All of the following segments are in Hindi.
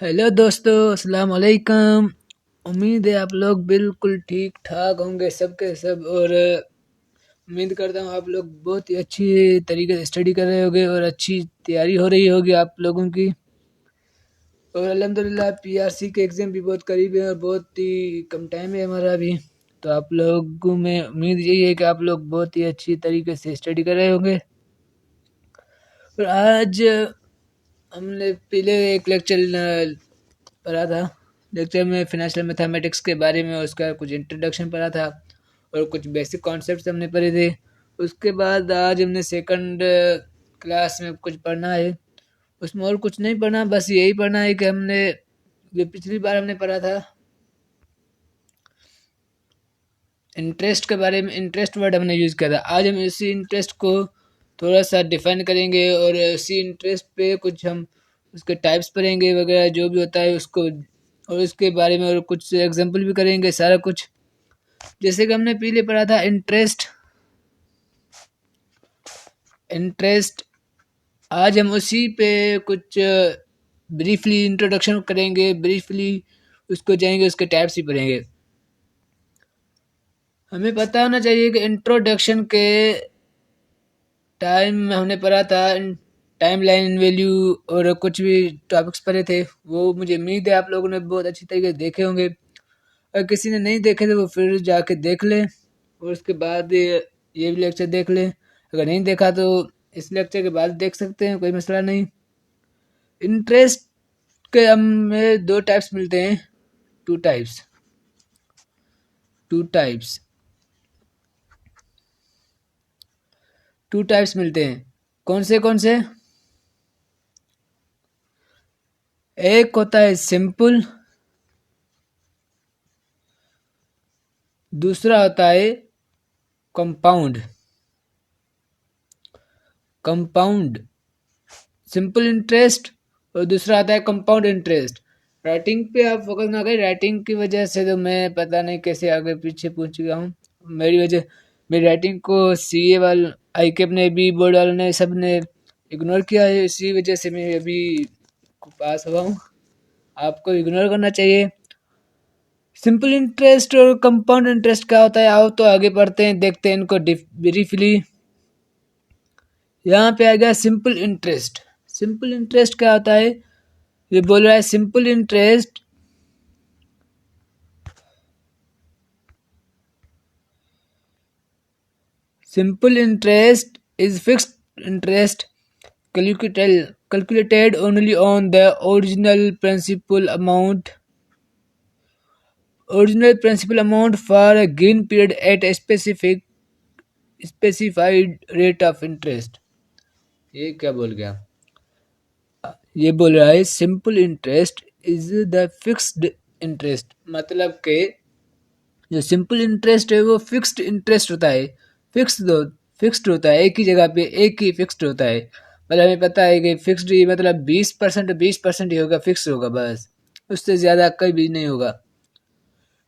हेलो दोस्तों, अस्सलाम वालेकुम। उम्मीद है आप लोग बिल्कुल ठीक ठाक होंगे सबके सब। और उम्मीद करता हूँ आप लोग बहुत ही अच्छी तरीके से स्टडी कर रहे होंगे और अच्छी तैयारी हो रही होगी आप लोगों की। और अल्हम्दुलिल्लाह पीआरसी के एग्ज़ाम भी बहुत करीब है और बहुत ही कम टाइम है हमारा अभी। तो आप लोगों में उम्मीद यही है कि आप लोग बहुत ही अच्छी तरीके से स्टडी कर रहे होंगे। और आज हमने पहले एक लेक्चर पढ़ा था। लेक्चर में फाइनेंशियल मैथमेटिक्स के बारे में उसका कुछ इंट्रोडक्शन पढ़ा था और कुछ बेसिक कॉन्सेप्ट्स हमने पढ़े थे। उसके बाद आज हमने सेकंड क्लास में कुछ पढ़ना है। उसमें और कुछ नहीं पढ़ना, बस यही पढ़ना है कि हमने जो पिछली बार हमने पढ़ा था इंटरेस्ट के बारे में, इंटरेस्ट वर्ड हमने यूज़ किया था। आज हम इसी इंटरेस्ट को थोड़ा सा डिफाइन करेंगे और इसी इंटरेस्ट पे कुछ हम उसके टाइप्स पढ़ेंगे वगैरह जो भी होता है उसको, और उसके बारे में और कुछ एग्जांपल भी करेंगे सारा कुछ। जैसे कि हमने पहले पढ़ा था इंटरेस्ट। इंटरेस्ट आज हम उसी पे कुछ ब्रीफली इंट्रोडक्शन करेंगे, ब्रीफली उसको जाएंगे, उसके टाइप्स ही पढ़ेंगे। हमें पता होना चाहिए कि इंट्रोडक्शन के टाइम में हमने पढ़ा था टाइम लाइन वैल्यू और कुछ भी टॉपिक्स पढ़े थे, वो मुझे उम्मीद है आप लोगों ने बहुत अच्छी तरीके से देखे होंगे। अगर किसी ने नहीं देखे तो वो फिर जाके देख ले और उसके बाद ये भी लेक्चर देख ले। अगर नहीं देखा तो इस लेक्चर के बाद देख सकते हैं, कोई मसला नहीं। इंटरेस्ट के हमें दो टाइप्स मिलते हैं, two types. Two types two types मिलते हैं। कौन से? एक होता है सिंपल, दूसरा होता है कंपाउंड। कंपाउंड सिंपल इंटरेस्ट और दूसरा आता है कंपाउंड इंटरेस्ट। राइटिंग पे आप फोकस ना करें, राइटिंग की वजह से तो मैं पता नहीं कैसे आगे पीछे पहुंच गया हूँ। मेरी वजह, मेरी राइटिंग को सीए वाल आई कैप ने भी, बोर्ड वालों ने, सब ने इग्नोर किया है। इसी वजह से मैं अभी पास हुआ हूँ। आपको इग्नोर करना चाहिए। सिंपल इंटरेस्ट और कंपाउंड इंटरेस्ट क्या होता है, आओ तो आगे बढ़ते हैं, देखते हैं इनको ब्रीफली। यहाँ पे आ गया सिंपल इंटरेस्ट। सिंपल इंटरेस्ट क्या होता है, ये बोल रहा है simple interest simple interest is fixed interest calculated only on the original principal amount for a given period at a specified rate of interest। ये क्या बोल गया? ये बोल रहा है simple interest is the fixed interest, मतलब के जो सिंपल इंटरेस्ट है वो फिक्स्ड इंटरेस्ट होता है। फिक्स्ड होता है, एक ही जगह पे एक ही फिक्स्ड होता है। मतलब हमें पता है कि फिक्स्ड ही मतलब 20% ही होगा, फिक्स होगा बस, उससे ज़्यादा कभी भी नहीं होगा।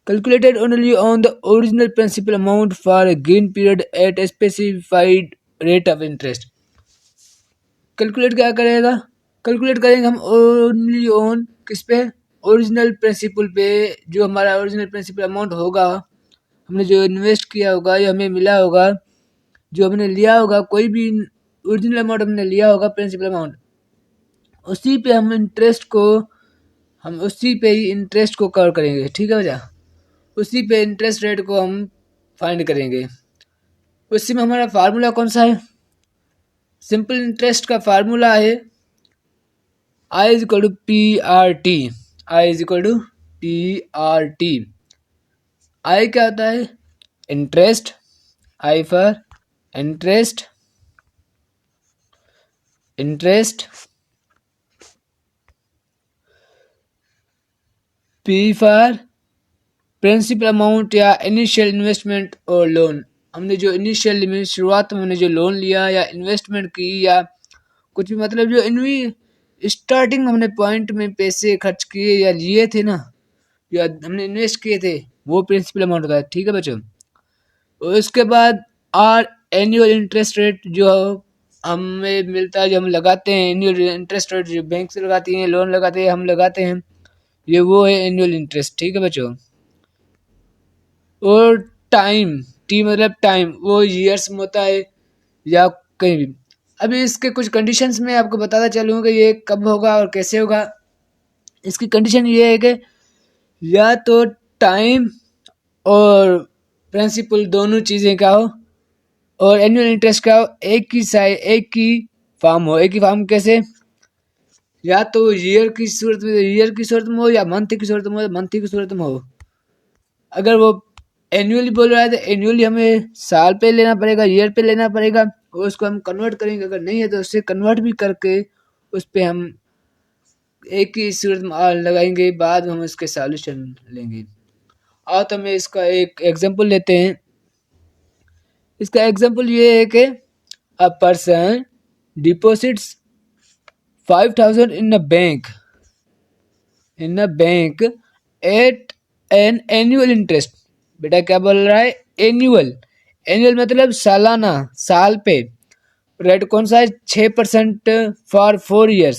Calculated only on the original principal amount for a given period at a specified rate of interest. Calculate क्या करेगा? कैलकुलेट करेंगे हम ओनली ऑन किस पे? ओरिजिनल प्रिंसिपल पे। जो हमारा ओरिजिनल प्रिंसिपल अमाउंट होगा, हमने जो इन्वेस्ट किया होगा या हमें मिला होगा, जो हमने लिया होगा, कोई भी ओरिजिनल अमाउंट हमने लिया होगा, प्रिंसिपल अमाउंट, उसी पे हम इंटरेस्ट को, हम उसी पे ही इंटरेस्ट को कवर करेंगे। ठीक है भैया, उसी पे इंटरेस्ट रेट को हम फाइंड करेंगे। उसी में हमारा फार्मूला कौन सा है? सिंपल इंटरेस्ट का फार्मूला है I is equal to P R T. I is equal to P R T. I क्या होता है? Interest. I for interest, interest. P for principal amount या इनिशियल इन्वेस्टमेंट और लोन। हमने जो इनिशियल में शुरुआत में हमने जो लोन लिया या इन्वेस्टमेंट की या कुछ भी, मतलब जो इनवी स्टार्टिंग हमने पॉइंट में पैसे खर्च किए या लिए थे ना, जो हमने इन्वेस्ट किए थे, वो प्रिंसिपल अमाउंट होता है। ठीक है बच्चों। और उसके बाद आर एनुअल इंटरेस्ट रेट, जो हमें मिलता है, जो हम लगाते हैं एनुअल इंटरेस्ट रेट, जो बैंक से लगाती हैं, लोन लगाते हैं, हम लगाते हैं, ये वो है एनुअल इंटरेस्ट। ठीक है बच्चों। और टाइम, टी मतलब टाइम, वो ईयर्स में होता है या कहीं भी। अभी इसके कुछ कंडीशंस में आपको बताता चलूँ कि ये कब होगा और कैसे होगा। इसकी कंडीशन ये है कि या तो टाइम और प्रिंसिपल दोनों चीज़ें क्या हो, और एनुअल इंटरेस्ट क्या हो, एक ही फॉर्म हो। एक ही फॉर्म कैसे, या तो ईयर की सूरत में हो, या मंथ की सूरत में हो, मंथ की सूरत में हो। अगर वो एनुअली बोल रहा है तो एनुअली हमें साल पे लेना पड़ेगा, ईयर पे लेना पड़ेगा, और उसको हम कन्वर्ट करेंगे। अगर नहीं है तो उससे कन्वर्ट भी करके उस पर हम एक ही सूरत में लगाएंगे, बाद में हम इसके सॉल्यूशन लेंगे। और तो हमें इसका एक एग्जांपल लेते हैं। इसका एग्जांपल ये है कि a person deposits 5,000 in a bank at an annual interest. बेटा क्या बोल रहा है, एनुअल। एनुअल मतलब सालाना, साल पे। रेट कौन सा है, 6% फॉर 4 years।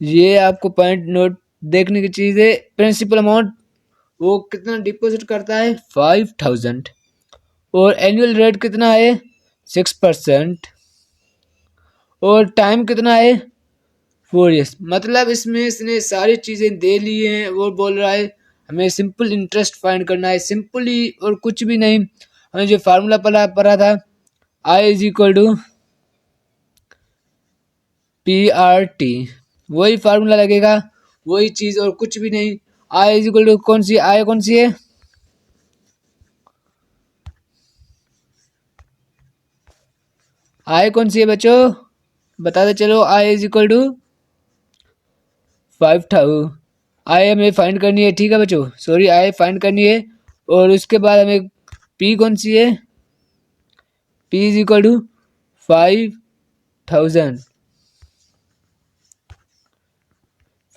ये आपको पॉइंट नोट देखने की चीज है। प्रिंसिपल अमाउंट वो कितना डिपॉजिट करता है, 5,000। और एनुअल रेट कितना है, 6%। और टाइम कितना है, 4 years। मतलब इसमें इसने सारी चीजें दे ली हैं। वो बोल रहा है हमें सिंपल इंटरेस्ट फाइंड करना है, सिंपली, और कुछ भी नहीं। हमें जो फार्मूला पढ़ा था, आई इज इक्वल टू PRT, वही फार्मूला लगेगा, वही चीज और कुछ भी नहीं। आई इज इक्वल टू कौन सी, आई कौन सी है, आई कौन सी है बच्चों, बताते चलो। आई इज इक्वल टू 5,000। आई हमें फाइंड करनी है, ठीक है बच्चों, सॉरी, आई फाइंड करनी है। और उसके बाद हमें पी कौन सी है, पी इज इक्वल टू 5,000।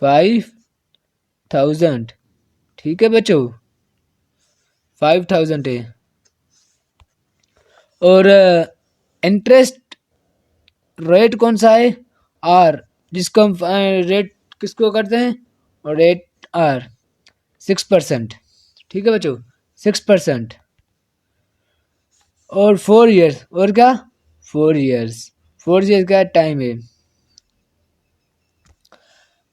5,000, ठीक है बच्चों, 5,000 है। और इंटरेस्ट रेट कौन सा है, आर, जिसको हम रेट किसको करते हैं, और रेट आर 6%। ठीक है बच्चों, 6%। और 4 years, और क्या, 4 years, 4 years का टाइम है।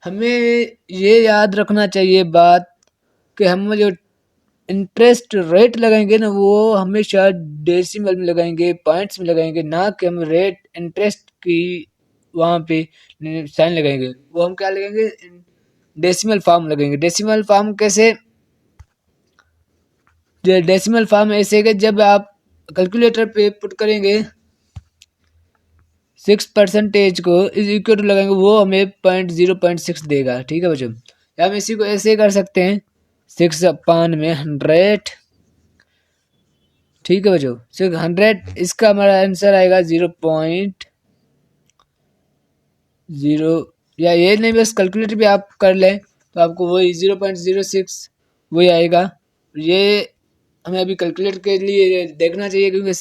हमें ये याद रखना चाहिए बात कि हम जो इंटरेस्ट रेट लगाएंगे ना, वो हमेशा डेसिमल में लगाएंगे, पॉइंट्स में लगाएंगे, ना कि हम रेट इंटरेस्ट की वहाँ पे साइन लगाएंगे। वो हम क्या लगाएंगे, डेसिमल फॉर्म लगेंगे। डेसिमल फॉर्म कैसे, डेसिमल फॉर्म ऐसे कि जब आप कैलकुलेटर पे पुट करेंगे 6% को इज इक्वल टू लगाएंगे, वो हमें 0.6 देगा। ठीक है बच्चों, या हम इसी को ऐसे कर सकते हैं, 6/100। ठीक है बच्चों, 600, इसका हमारा आंसर आएगा 0.0, या ये नहीं, बस कैलकुलेटर भी आप कर लें तो आपको वही 0.06 वही आएगा। ये हमें अभी कैलकुलेटर के लिए देखना चाहिए, क्योंकि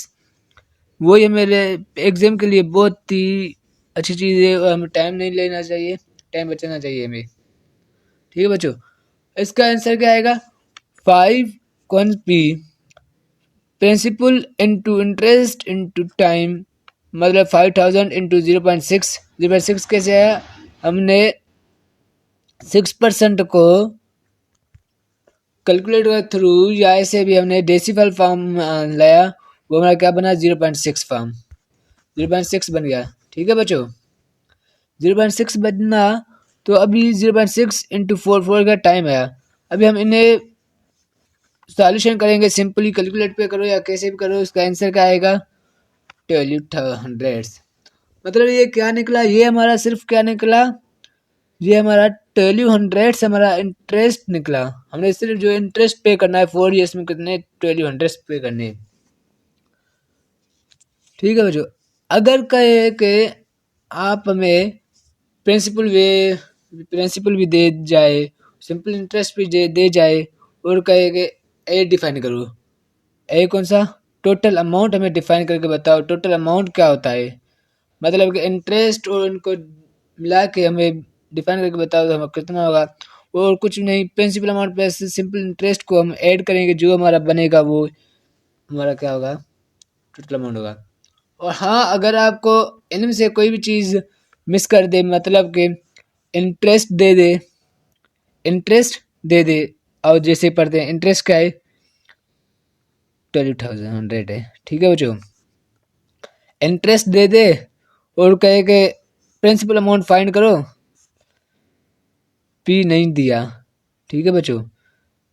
वही मेरे एग्जाम के लिए बहुत ही अच्छी चीज़ है, और हमें टाइम नहीं लेना चाहिए, टाइम बचाना चाहिए हमें। ठीक है बच्चों, इसका आंसर क्या आएगा, 5 कौन P, principal into interest into time, मतलब 5,000 इंटू 0.6। 0.6 कैसे आया, हमने 6% को कैलकुलेटर के थ्रू या ऐसे भी हमने डेसिमल फॉर्म लाया, वो हमारा क्या बना, 0.6 फॉर्म, 0.6 बन गया। ठीक है बच्चों, 0.6 बनना, तो अभी 0.6 इंटू 4 का टाइम आया। अभी हम इन्हें सॉल्यूशन करेंगे, सिंपली कैलकुलेट पे करो या कैसे भी करो, इसका आंसर क्या आएगा, 1200। मतलब ये क्या निकला, ये हमारा सिर्फ क्या निकला, ये हमारा 1200 हमारा इंटरेस्ट निकला। हमने सिर्फ जो इंटरेस्ट पे करना है 4 years में, कितने 1200 पे करने। ठीक है बच्चों, अगर कहे कि आप हमें प्रिंसिपल भी दे जाए, सिंपल इंटरेस्ट भी दे जाए, और कहे कि ए डिफाइन करो, ए कौन सा, टोटल अमाउंट हमें डिफाइन करके बताओ, टोटल अमाउंट क्या होता है। मतलब कि इंटरेस्ट और उनको मिला के हमें डिफाइन करके बताओ हमें कितना होगा, और कुछ नहीं, principal amount plus simple interest को हम ऐड करेंगे, जो हमारा बनेगा वो हमारा क्या होगा, टोटल अमाउंट होगा। और हाँ, अगर आपको इनमें से कोई भी चीज़ मिस कर दे, मतलब कि इंटरेस्ट दे दे, इंटरेस्ट दे दे, और जैसे पढ़ते हैं इंटरेस्ट क्या है, 12,100 है, ठीक है बच्चों। इंटरेस्ट दे दे और कहे कि प्रिंसिपल अमाउंट फाइंड करो, पी नहीं दिया, ठीक है बच्चों।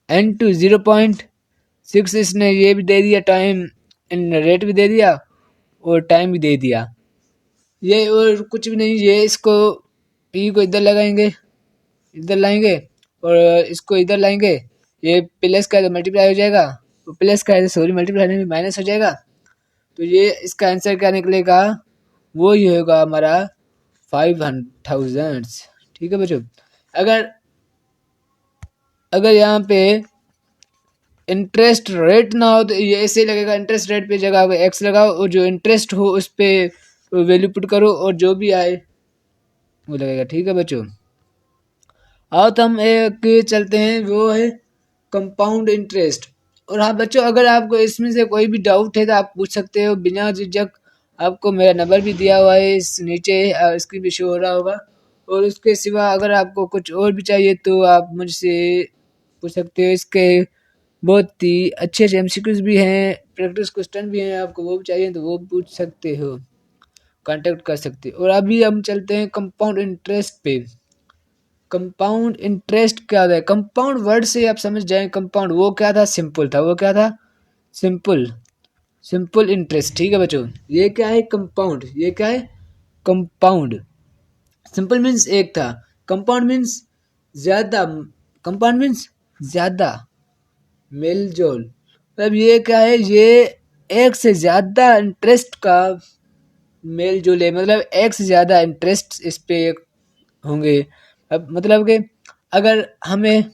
एन टू 0.6 इसने ये भी दे दिया, टाइम इन रेट भी दे दिया और टाइम भी दे दिया, ये और कुछ भी नहीं, ये इसको पी को इधर लगाएंगे, इधर लाएंगे और इसको इधर लाएंगे, ये प्लस का मल्टीप्लाई हो जाएगा, तो प्लस का सॉरी मल्टीप्लाई में माइनस हो जाएगा, तो ये इसका आंसर क्या निकलेगा, वो ही होगा हमारा 5,000, ठीक है बच्चों। अगर अगर यहाँ पे इंटरेस्ट रेट ना हो तो ये ऐसे ही लगेगा, इंटरेस्ट रेट पे जगह पे एक्स लगाओ और जो इंटरेस्ट हो उस पे वैल्यू पुट करो और जो भी आए वो लगेगा, ठीक है बच्चों। आओ तो हम एक चलते हैं, वो है कंपाउंड इंटरेस्ट। और हाँ बच्चों, अगर आपको इसमें से कोई भी डाउट है तो आप पूछ सकते हो बिना झिझक, आपको मेरा नंबर भी दिया हुआ है इस नीचे स्क्रीन पे शो हो रहा होगा। और उसके सिवा अगर आपको कुछ और भी चाहिए तो आप मुझसे पूछ सकते हो, इसके बहुत ही अच्छे अच्छे एमसीक्यूज भी हैं, प्रैक्टिस क्वेश्चन भी हैं, आपको वो भी चाहिए तो वो पूछ सकते हो, कांटेक्ट कर सकते हो। और अभी हम चलते हैं कंपाउंड इंटरेस्ट पे। कंपाउंड इंटरेस्ट क्या है, कंपाउंड वर्ड से आप समझ जाए, कंपाउंड वो क्या था, सिंपल था, वो क्या था, सिंपल, सिंपल इंटरेस्ट, ठीक है बच्चों। ये क्या है कंपाउंड, ये क्या है कंपाउंड। सिंपल मीन्स एक था, कंपाउंड मीन्स ज्यादा, कंपाउंड मीन्स ज्यादा, मेल जोल, मतलब ये क्या है, ये एक से ज्यादा इंटरेस्ट का मेल जोल है, मतलब एक से ज्यादा इंटरेस्ट इस पे होंगे। अब मतलब कि अगर हमें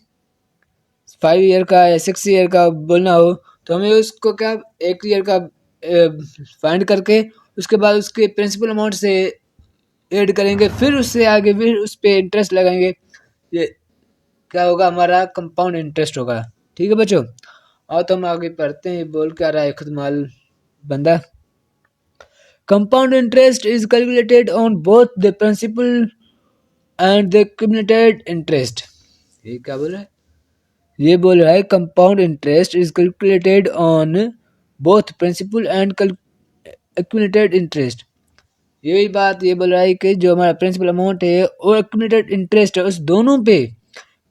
5 ईयर का या 6 ईयर का बोलना हो तो हमें उसको क्या, 1 ईयर का फाइंड करके उसके बाद उसके प्रिंसिपल अमाउंट से ऐड करेंगे, फिर उससे आगे फिर उस पे इंटरेस्ट लगाएंगे, ये क्या होगा, हमारा कंपाउंड इंटरेस्ट होगा, ठीक है बच्चों। और तो हम आगे पढ़ते हैं, बोल क्या रहा है खुद माल बंदा। Compound interest is calculated on both the principal and the accumulated interest. ये क्या बोल रहा है, ये बोल रहा है compound interest is calculated on both principal and accumulated interest. यही बात ये बोल रहा है कि जो हमारा प्रिंसिपल अमाउंट है और एक्यूमुलेटेड इंटरेस्ट है, उस दोनों पे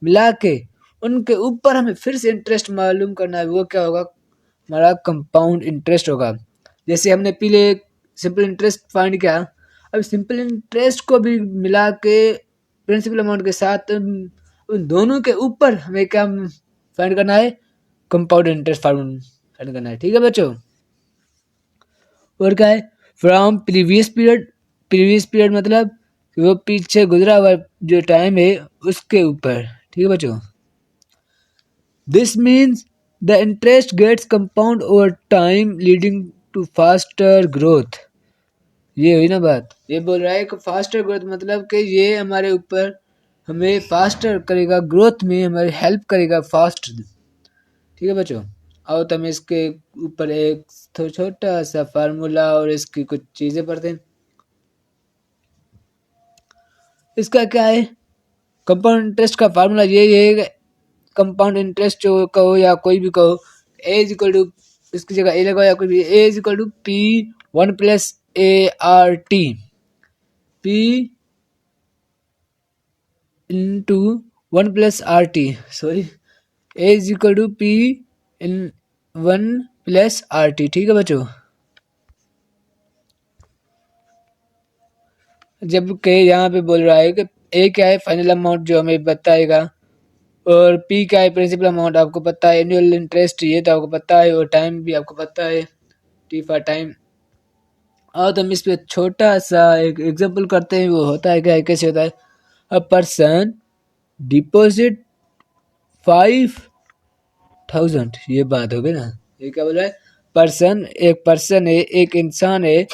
मिला के उनके ऊपर हमें फिर से इंटरेस्ट मालूम करना है, वो क्या होगा, हमारा कंपाउंड इंटरेस्ट होगा। जैसे हमने पहले सिंपल इंटरेस्ट फाइंड किया, अब सिंपल इंटरेस्ट को भी मिला के प्रिंसिपल अमाउंट के साथ उन दोनों के ऊपर हमें क्या फाइंड करना है, कंपाउंड इंटरेस्ट फाइंड करना है, ठीक है बच्चों। और क्या है, from previous period, previous period मतलब वो पीछे गुजरा हुआ जो टाइम है उसके ऊपर, ठीक है बच्चों। This means the interest gets compound over time leading to faster growth. ये हुई ना बात, ये बोल रहा है कि फास्टर ग्रोथ मतलब कि ये हमारे ऊपर हमें फास्टर करेगा, ग्रोथ में हमारी हेल्प करेगा फास्ट, ठीक है बच्चों। आओ तो हम इसके ऊपर एक छोटा सा फार्मूला और इसकी कुछ चीजें पढ़ते हैं। इसका क्या है, कंपाउंड इंटरेस्ट का फार्मूला ये है, कंपाउंड इंटरेस्ट जो कहो या कोई भी कहो, ए इज इक्वल टू, इसकी जगह ए लगाओ या कोई भी, A is equal to P 1 + ART, P into 1 + RT, sorry, A is equal to P in 1 + RT, ठीक है बच्चों। जब के यहाँ पे बोल रहा है कि ए क्या है, फाइनल अमाउंट जो हमें बताएगा, और पी क्या है, प्रिंसिपल अमाउंट आपको पता है, एनुअल इंटरेस्ट ये तो आपको पता है, और टाइम भी आपको पता है, टी फॉर टाइम। और तो हम इस पे छोटा सा एक एग्जांपल करते हैं, वो होता है क्या, कैसे होता है, अ पर्सन डिपॉजिट 5,000, ये बात हो गई ना, ये क्या बोल रहा है, पर्सन, एक पर्सन है, एक इंसान है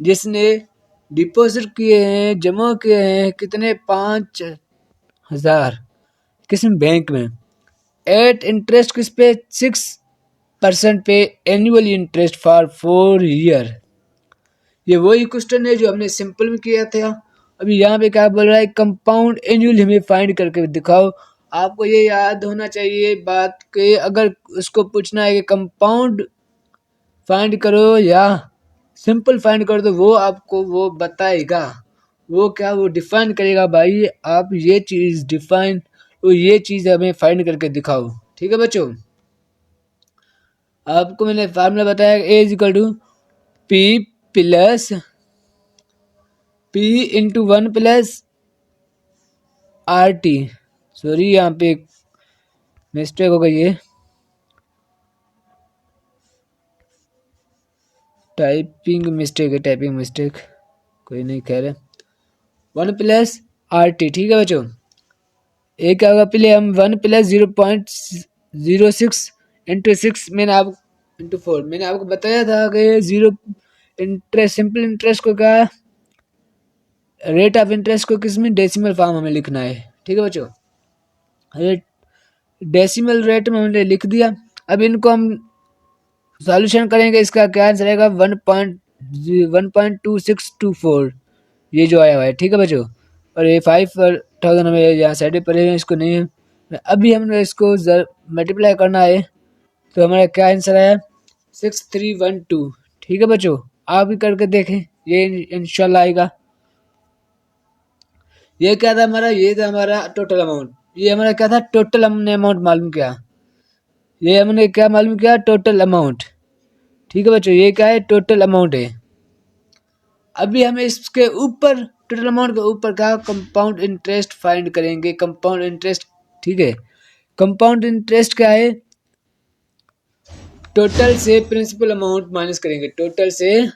जिसने डिपॉजिट किए हैं, जमा किए हैं कितने, 5,000 किस में, बैंक में। एट इंटरेस्ट किस पे, 6% पे एनुअल इंटरेस्ट फॉर 4 ईयर। ये वही क्वेश्चन है जो हमने सिंपल में किया था। अभी यहाँ पे क्या बोल रहा है, कंपाउंड एनुअल हमें फाइंड करके दिखाओ। आपको ये याद होना चाहिए बात के, अगर उसको पूछना है कि कंपाउंड फाइंड करो या सिंपल फाइंड करो, तो वो आपको वो बताएगा। वो क्या, वो डिफाइन करेगा, भाई आप ये चीज डिफाइन, तो ये चीज हमें फाइंड करके दिखाओ। ठीक है बच्चों, आपको मैंने फार्मूला बताया, A is equal to P plus P into 1 plus R T. Sorry यहाँ पे मिस्टेक हो गई है, टाइपिंग मिस्टेक है, टाइपिंग मिस्टेक, कोई नहीं, कह रहे 1 प्लस आर टी। ठीक है बच्चों, ए क्या होगा, पहले हम 1 प्लस 0.06 इंटू 6, मैंने आप इंटू 4, मैंने आपको बताया था कि जीरो इंटरेस्ट, सिंपल इंटरेस्ट को क्या, रेट ऑफ इंटरेस्ट को किस में, डेसिमल फॉर्म हमें लिखना है। ठीक है बच्चों, रेट डेसिमल रेट में हमने लिख दिया। अब इनको हम सॉल्यूशन करेंगे, इसका क्या आंसर आएगा, 1.2624, ये जो आया हुआ है। ठीक है बच्चों, और ये 5,000 हमें यहाँ साइड पर है, इसको नहीं है। अभी हमने इसको मल्टीप्लाई करना है, तो हमारा क्या आंसर आया, 6312। ठीक है बच्चों, आप भी करके देखें, ये इंशाल्लाह आएगा। ये क्या था हमारा, ये था हमारा टोटल अमाउंट, ये हमारा क्या था, टोटल हमने अमाउंट मालूम किया, ये हमने क्या मालूम किया, टोटल अमाउंट। ठीक है बच्चों, ये क्या है, टोटल अमाउंट है। अभी हमें इसके ऊपर, टोटल अमाउंट के ऊपर क्या, कंपाउंड इंटरेस्ट फाइंड करेंगे, कंपाउंड इंटरेस्ट। ठीक है, कंपाउंड इंटरेस्ट क्या है, टोटल से प्रिंसिपल अमाउंट माइनस करेंगे, टोटल से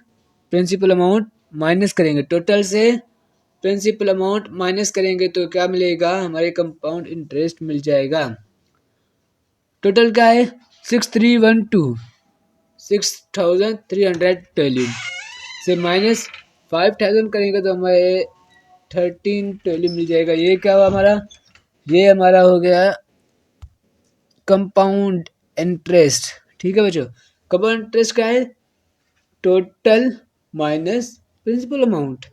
प्रिंसिपल अमाउंट माइनस करेंगे, टोटल से प्रिंसिपल अमाउंट माइनस करेंगे, तो क्या मिलेगा, हमारे कंपाउंड इंटरेस्ट मिल जाएगा। टोटल क्या है, 6312, 6,312 से माइनस 5,000 करेंगे तो हमारे 1312 मिल जाएगा। ये क्या हुआ हमारा, ये हमारा हो गया कंपाउंड इंटरेस्ट। ठीक है बच्चों, कंपाउंड इंटरेस्ट क्या है, total minus principal amount,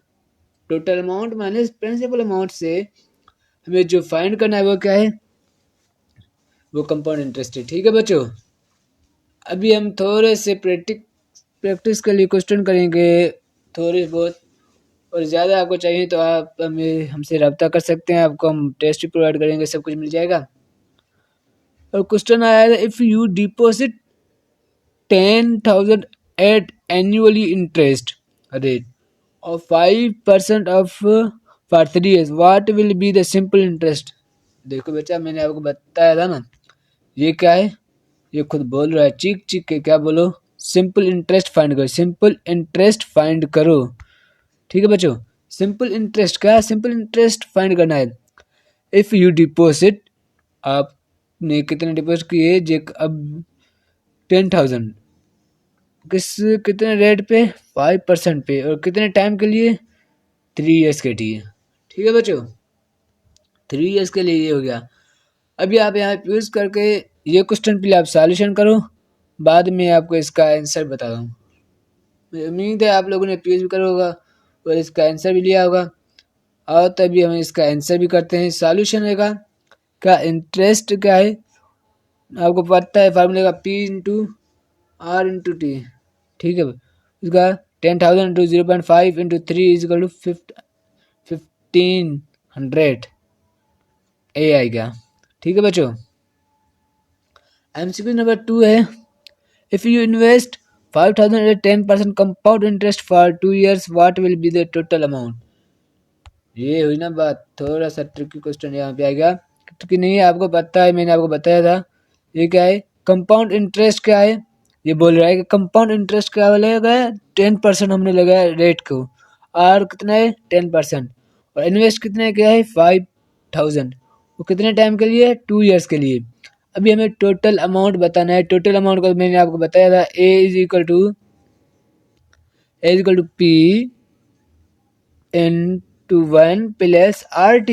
total amount minus principal amount से हमें जो फाइंड करना है वो क्या है, वो कंपाउंड इंटरेस्ट है। ठीक है बच्चों, अभी हम थोड़े से प्रैक्टिस के लिए क्वेश्चन करेंगे, थोड़े बहुत, और ज़्यादा आपको चाहिए तो आप हमें हमसे रब्ता कर सकते हैं, आपको हम टेस्ट भी प्रोवाइड करेंगे, सब कुछ मिल जाएगा। और क्वेश्चन आया है, if you deposit 10,000 at annually interest rate और 5% of for 3 years, what will be the simple interest. देखो बेटा, मैंने आपको बताया था ना, ये क्या है, ये खुद बोल रहा है, चीख चीख के, क्या बोलो, सिंपल इंटरेस्ट फाइंड करो, सिंपल इंटरेस्ट फाइंड करो। ठीक है बच्चों, सिंपल इंटरेस्ट क्या है, सिंपल इंटरेस्ट फाइंड करना है। इफ यू डिपॉजिट, आपने कितने डिपॉजिट किए, जे अब 10,000 कितने रेट पे, 5% पे, और कितने टाइम के लिए, 3 years के लिए। ठीक है बच्चों, 3 years के लिए ये हो गया। अभी आप यहाँ यूज करके ये क्वेश्चन पहले आप सॉल्यूशन करो, बाद में आपको इसका आंसर बता दूँ। उम्मीद है आप लोगों ने पीएच भी करा होगा और इसका आंसर भी लिया होगा। और तभी हम इसका आंसर भी करते हैं। सॉल्यूशन रहेगा क्या, इंटरेस्ट क्या है, आपको पता है फार्मूले का, P into R into T. ठीक है, इसका 10,000 into 0.5 into 3 is equal to 1,500 A आएगा। ठीक है बच्चों, एमसीक्यू नंबर 2 है, if you invest 5,000 at 10% compound interest for 2 years, what will be the total amount। ये हुई ना बात, थोड़ा सा ट्रिकी क्वेश्चन यहाँ पे आ गया, क्योंकि नहीं आपको पता है, मैंने आपको बताया था। ये क्या है, कंपाउंड इंटरेस्ट क्या है, ये बोल रहा है कि कंपाउंड इंटरेस्ट क्या लगाया, 10% हमने लगाया रेट को, और कितना है 10%, और इन्वेस्ट कितने क्या है 5,000, वो कितने टाइम के लिए, 2 years के लिए। अभी हमें टोटल अमाउंट बताना है। टोटल अमाउंट को मैंने आपको बताया था, A is equal to P 1 plus RT।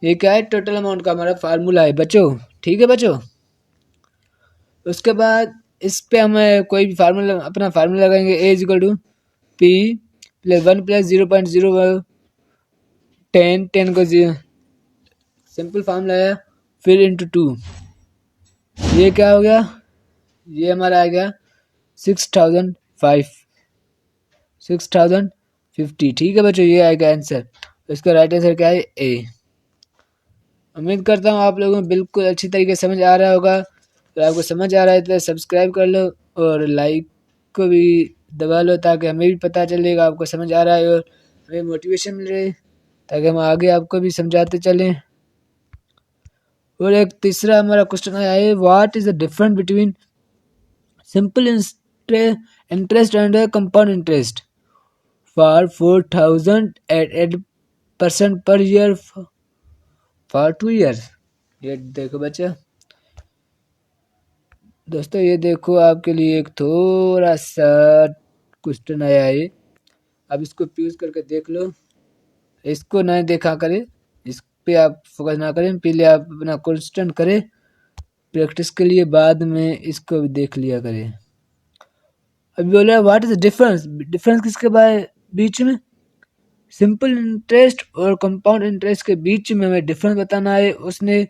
ये क्या है, टोटल अमाउंट का हमारा फार्मूला है बच्चों। ठीक है बच्चों, उसके बाद इस पे हम कोई भी फार्मूला, अपना फार्मूला लगाएंगे। A is equal to P plus 1 plus 0.010, 10 को सिंपल फार्मूला है, फिर इंटू 2। ये क्या हो गया, ये हमारा आ गया 6050। ठीक है बच्चों, ये आएगा आंसर। इसका राइट आंसर क्या है, ए। उम्मीद करता हूँ आप लोगों को बिल्कुल अच्छी तरीके से समझ आ रहा होगा। तो आपको समझ आ रहा है तो सब्सक्राइब कर लो और लाइक को भी दबा लो, ताकि हमें भी पता चलेगा आपको समझ आ रहा है और हमें मोटिवेशन मिल रही है, ताकि हम आगे आपको भी समझाते चलें। और एक तीसरा हमारा क्वेश्चन आया है, what is the difference between simple interest and compound interest for 4000 at 8% per year for 2 years। ये देखो बच्चा, दोस्तों ये देखो आपके लिए एक थोड़ा सा क्वेश्चन आया है, अब इसको यूज करके देख लो। इसको ना देखा करें, इस पे आप फोकस ना करें, पहले आप अपना क्वेश्चन करें प्रैक्टिस के लिए, बाद में इसको भी देख लिया करें। अभी बोल रहा है what is the difference, difference किसके बीच में, सिंपल इंटरेस्ट और कंपाउंड इंटरेस्ट के बीच में हमें डिफरेंस बताना है। उसने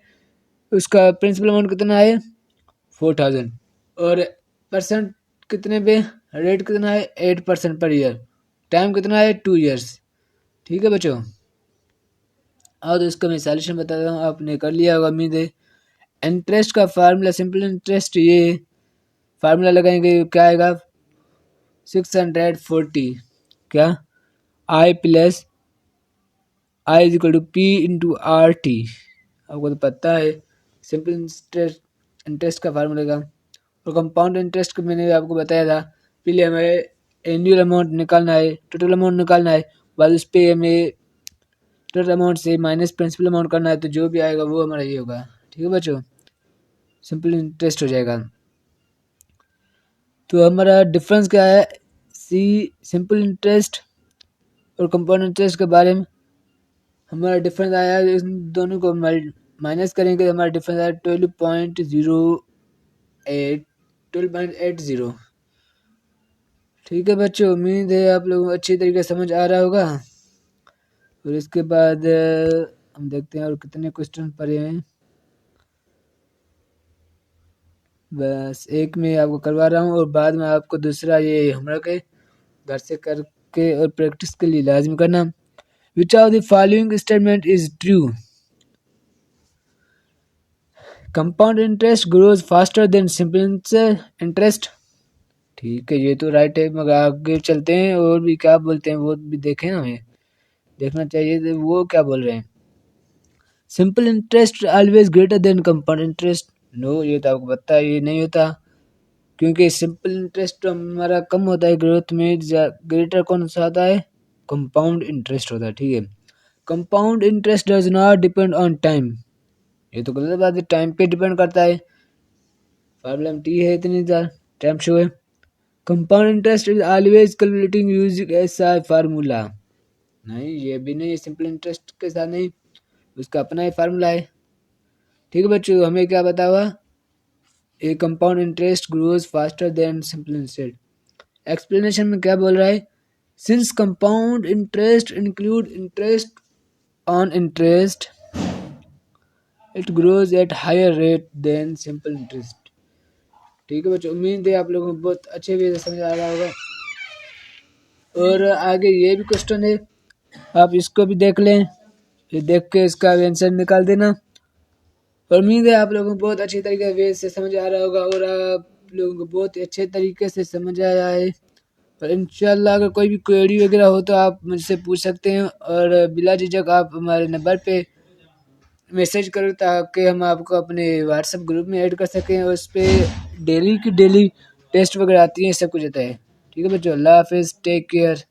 उसका प्रिंसिपल अमाउंट कितना है 4000 और परसेंट कितने पे, रेट कितना है 8% पर ईयर, टाइम कितना है 2 years। ठीक है बच्चों, और तो इसका मैं सॉल्यूशन बताता हूँ, आपने कर लिया होगा उम्मीद है। इंटरेस्ट का फार्मूला, सिंपल इंटरेस्ट, ये फार्मूला लगाएंगे, क्या आएगा 640, क्या I plus I is equal to P into R T. आपको तो पता है सिंपल इंटरेस्ट का फार्मूला का। और कंपाउंड इंटरेस्ट का मैंने आपको बताया था, पहले हमें एनुअल अमाउंट निकालना है, टोटल अमाउंट निकालना है, बाद उस पर हमें टोटल अमाउंट से माइनस प्रिंसिपल अमाउंट करना है, तो जो भी आएगा वो हमारा ये होगा। ठीक है बच्चों, सिंपल इंटरेस्ट हो जाएगा। तो हमारा डिफरेंस क्या है, सी सिंपल इंटरेस्ट और कंपाउंड इंटरेस्ट के बारे में हमारा डिफरेंस आया, इन दोनों को माइनस करेंगे तो हमारा डिफरेंस आया 12.80। ठीक है बच्चों, उम्मीद है आप लोगों को अच्छी तरीके से समझ आ रहा होगा। और इसके बाद हम देखते हैं और कितने क्वेश्चन पड़े हैं। बस एक में आपको करवा रहा हूँ और बाद में आपको दूसरा ये होमवर्क है, घर से करके और प्रैक्टिस के लिए लाजमी करना। Which of the following statement is true, compound interest grows faster than simple interest. ठीक है, ये तो राइट है, मगर आगे चलते हैं और भी क्या बोलते हैं वो भी देखें ना, हमें देखना चाहिए वो क्या बोल रहे हैं। Simple interest always greater than compound interest. No, ये तो आपको पता है ये नहीं होता, क्योंकि सिंपल इंटरेस्ट तो हमारा कम होता है ग्रोथ में, ग्रेटर कौन सा होता है, कंपाउंड इंटरेस्ट होता है। ठीक है, compound interest does not depend on time. ये तो गलत बात है, टाइम पे डिपेंड करता है, फार्मूला में टी है इतनी टाइम शो है। Compound interest is always calculating using SI formula. नहीं, ये भी नहीं, सिंपल इंटरेस्ट के साथ नहीं, उसका अपना ही फार्मूला है। ठीक है बच्चों, हमें क्या बता हुआ, A compound interest grows faster than simple interest. Explanation में क्या बोल रहा है, since compound interest include interest on interest it grows at higher rate than simple interest. ठीक है बच्चों, उम्मीद है आप लोगों को बहुत अच्छे वे से समझ आ रहा होगा। और आगे ये भी क्वेश्चन है, आप इसको भी देख लें, ये देख के इसका आंसर निकाल देना। और उम्मीद है आप लोगों को बहुत अच्छी तरीके वे से समझ आ रहा होगा और आप लोगों को बहुत अच्छे तरीके से समझ आया है। और इंशाल्लाह अगर कोई भी क्वेरी वगैरह हो तो आप मुझसे पूछ सकते हैं, और बिला झिझक आप हमारे नंबर पे मैसेज करो, ताकि हम आपको अपने व्हाट्सएप ग्रुप में ऐड कर सकें और उस पर डेली की डेली टेस्ट वगैरह आती हैं, सब कुछ आता है। ठीक है बच्चों, अल्लाह हाफिज़, टेक केयर।